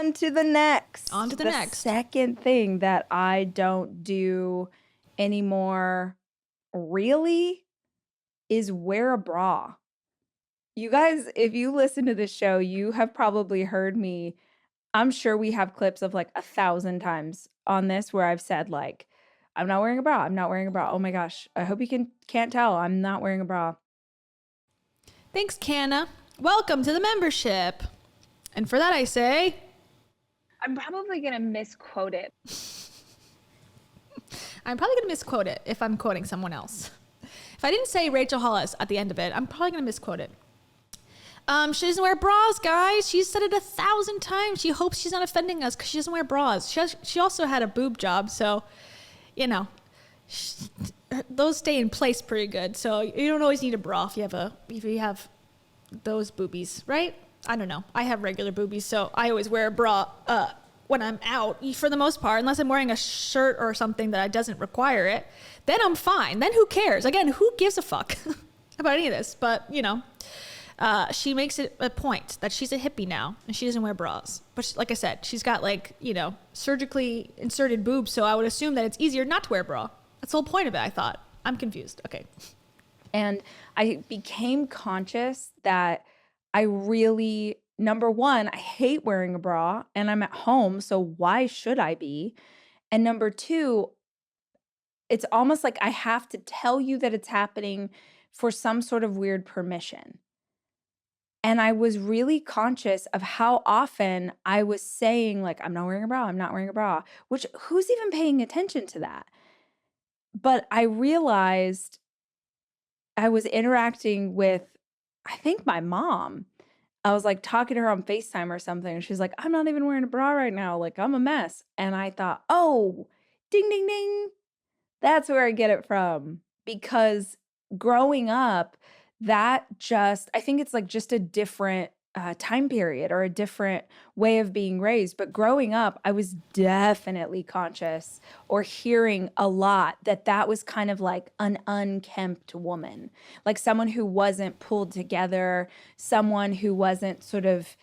On to the next. The second thing that I don't do anymore really is wear a bra. You guys, if you listen to this show, you have probably heard me. I'm sure we have clips of like 1,000 times on this where I've said like, I'm not wearing a bra. I'm not wearing a bra. Oh my gosh. I hope you can't tell. I'm not wearing a bra. Thanks, Canna. Welcome to the membership. And for that I say, I'm probably going to misquote it. I'm probably going to misquote it if I'm quoting someone else. If I didn't say Rachel Hollis at the end of it, I'm probably going to misquote it. She doesn't wear bras, guys. She's said it 1,000 times. She hopes she's not offending us because she doesn't wear bras. She also had a boob job, so, you know, those stay in place pretty good. So you don't always need a bra if you have those boobies, right? I don't know. I have regular boobies, so I always wear a bra when I'm out, for the most part, unless I'm wearing a shirt or something that doesn't require it. Then I'm fine. Then who cares? Again, who gives a fuck about any of this? But, you know, she makes it a point that she's a hippie now and she doesn't wear bras. But like I said, she's got like, you know, surgically inserted boobs, so I would assume that it's easier not to wear a bra. That's the whole point of it, I thought. I'm confused. Okay. And I became conscious that I really, number one, I hate wearing a bra and I'm at home, so why should I be? And number two, it's almost like I have to tell you that it's happening for some sort of weird permission. And I was really conscious of how often I was saying like, I'm not wearing a bra, I'm not wearing a bra, which who's even paying attention to that? But I realized I was interacting with, I think my mom. I was like talking to her on FaceTime or something. And she's like, I'm not even wearing a bra right now. Like, I'm a mess. And I thought, oh, ding, ding, ding. That's where I get it from. Because growing up, I think it's like just a different time period or a different way of being raised. But growing up, I was definitely conscious or hearing a lot that was kind of like an unkempt woman, like someone who wasn't pulled together, someone who wasn't sort of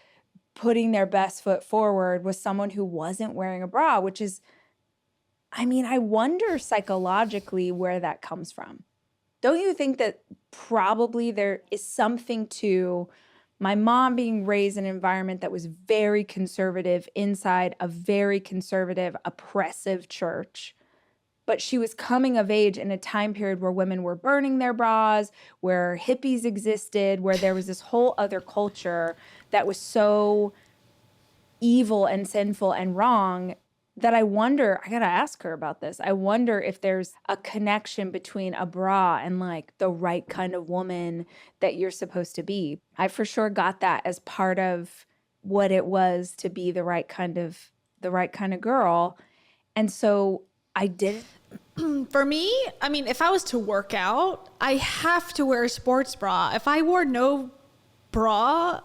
putting their best foot forward, was someone who wasn't wearing a bra, which is, I mean, I wonder psychologically where that comes from. Don't you think that probably there is something to my mom being raised in an environment that was very conservative inside a very conservative, oppressive church, but she was coming of age in a time period where women were burning their bras, where hippies existed, where there was this whole other culture that was so evil and sinful and wrong that I wonder, I gotta ask her about this. I wonder if there's a connection between a bra and like the right kind of woman that you're supposed to be. I for sure got that as part of what it was to be the right kind of girl. And so I did. For me, I mean, if I was to work out, I have to wear a sports bra. If I wore no bra,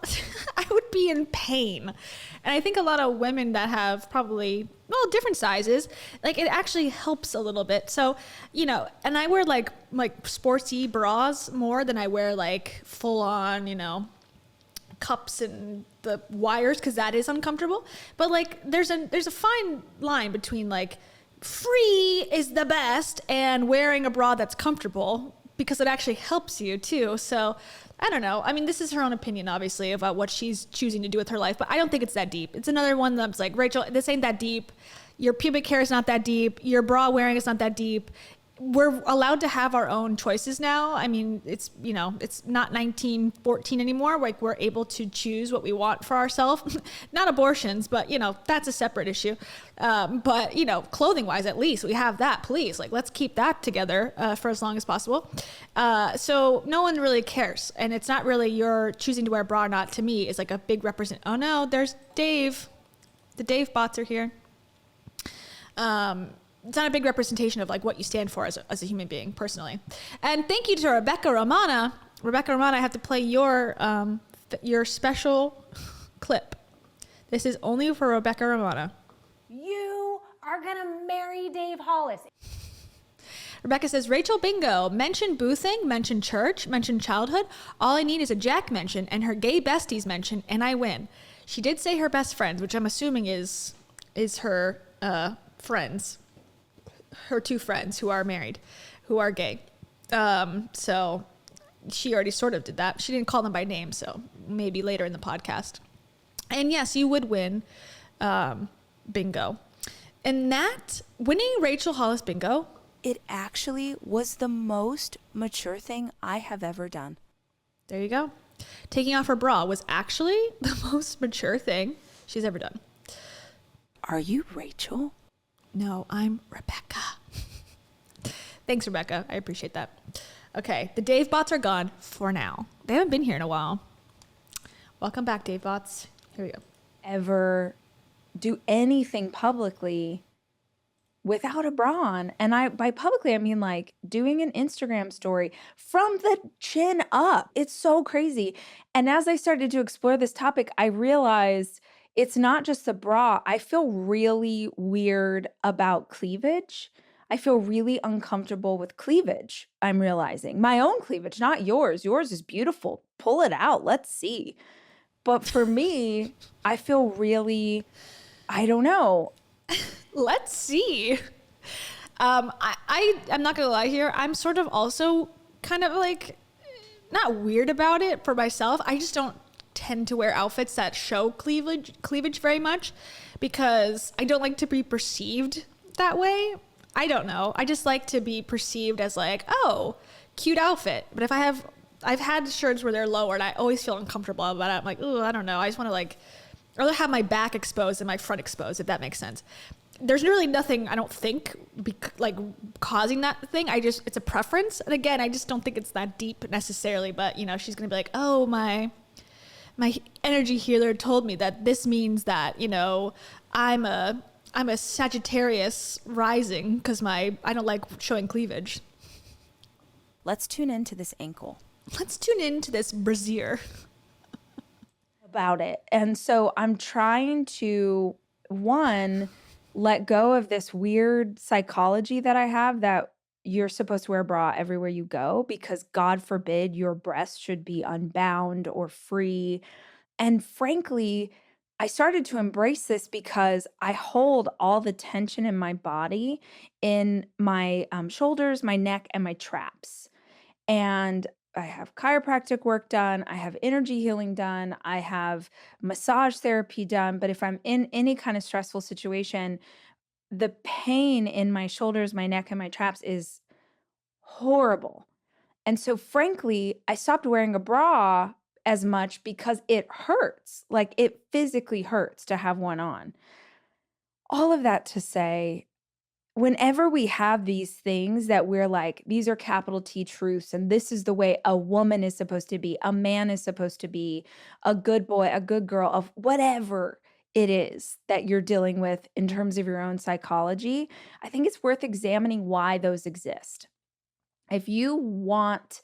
I would be in pain. And I think a lot of women that have probably, well, different sizes, like it actually helps a little bit. So, you know, and I wear like sportsy bras more than I wear like full on, you know, cups and the wires, because that is uncomfortable. But like there's a fine line between like free is the best and wearing a bra that's comfortable, because it actually helps you too. So I don't know. I mean, this is her own opinion, obviously, about what she's choosing to do with her life, but I don't think it's that deep. It's another one that's like, Rachel, this ain't that deep. Your pubic hair is not that deep. Your bra wearing is not that deep. We're allowed to have our own choices now. I mean, it's, you know, it's not 1914 anymore. Like, we're able to choose what we want for ourselves. Not abortions, but, you know, that's a separate issue. But, you know, clothing wise, at least we have that, please. Like, let's keep that together for as long as possible. So no one really cares. And it's not really your choosing to wear a bra or not, to me, is like a big oh no, there's Dave. The Dave bots are here. It's not a big representation of like what you stand for as a human being, personally. And thank you to Rebecca Romana. Rebecca Romana, I have to play your special clip. This is only for Rebecca Romana. You are gonna marry Dave Hollis. Rebecca says, Rachel bingo, mention boothing, mention church, mention childhood. All I need is a Jack mention and her gay besties mention, and I win. She did say her best friends, which I'm assuming is her friends, her 2 friends who are married, who are gay. So she already sort of did that. She didn't call them by name, so maybe later in the podcast. And yes, you would win bingo. And that, winning Rachel Hollis bingo, It actually was the most mature thing I have ever done. there you go. Taking off her bra was actually the most mature thing she's ever done. Are you Rachel? No, I'm Rebecca. Thanks, Rebecca. I appreciate that. Okay, the Dave bots are gone for now. They haven't been here in a while. Welcome back, Dave bots. Here we go. Ever do anything publicly without a bra on? And by publicly, I mean like doing an Instagram story from the chin up. It's so crazy. And as I started to explore this topic, I realized it's not just the bra. I feel really weird about cleavage. I feel really uncomfortable with cleavage, I'm realizing. My own cleavage, not yours. Yours is beautiful. Pull it out. Let's see. But for me, I feel really, I don't know. Let's see. I'm not gonna lie here. I'm sort of also kind of like not weird about it for myself. I just don't tend to wear outfits that show cleavage very much because I don't like to be perceived that way. I don't know. I just like to be perceived as like, oh, cute outfit. But if I've had shirts where they're lower and I always feel uncomfortable about it. I'm like, oh, I don't know. I just want to like, I'd rather have my back exposed and my front exposed, if that makes sense. There's really nothing, I don't think, like causing that thing. It's a preference. And again, I just don't think it's that deep necessarily. But, you know, she's going to be like, oh, my energy healer told me that this means that, you know, I'm a Sagittarius rising because I don't like showing cleavage. Let's tune into this ankle. Let's tune into this brassiere. About it. And so I'm trying to, one, let go of this weird psychology that I have that you're supposed to wear a bra everywhere you go because God forbid your breasts should be unbound or free. And frankly, I started to embrace this because I hold all the tension in my body in my shoulders, my neck, and my traps. And I have chiropractic work done. I have energy healing done. I have massage therapy done. But if I'm in any kind of stressful situation, the pain in my shoulders, my neck, and my traps is horrible. And so frankly, I stopped wearing a bra as much because it hurts. Like it physically hurts to have one on. All of that to say, whenever we have these things that we're like, these are capital T truths, and this is the way a woman is supposed to be, a man is supposed to be, a good boy, a good girl, of whatever it is that you're dealing with in terms of your own psychology, I think it's worth examining why those exist. If you want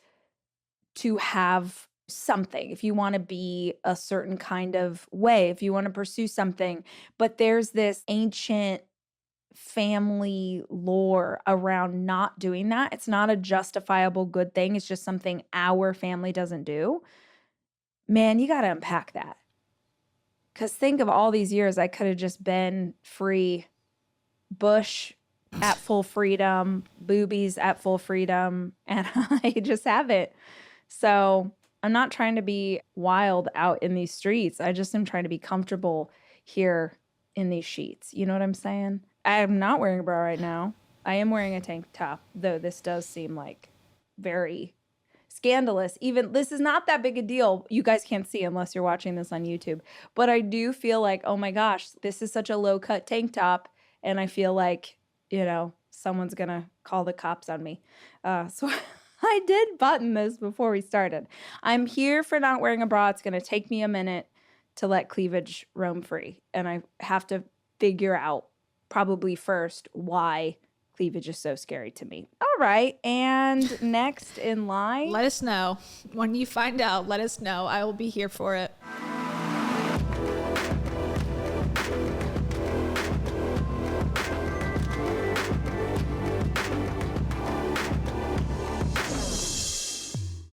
to have something, if you want to be a certain kind of way, if you want to pursue something, but there's this ancient family lore around not doing that, it's not a justifiable good thing, it's just something our family doesn't do, man, you got to unpack that. Because think of all these years I could have just been free, bush at full freedom, boobies at full freedom, and I just haven't. So I'm not trying to be wild out in these streets. I just am trying to be comfortable here in these sheets. You know what I'm saying? I'm not wearing a bra right now. I am wearing a tank top, though this does seem like very scandalous. Even this is not that big a deal. You guys can't see unless you're watching this on YouTube. But I do feel like, oh my gosh, this is such a low cut tank top. And I feel like, you know, someone's going to call the cops on me. So I did button this before we started. I'm here for not wearing a bra. It's going to take me a minute to let cleavage roam free. And I have to figure out probably first why cleavage is so scary to me. All right. And next in line. Let us know. When you find out, let us know. I will be here for it.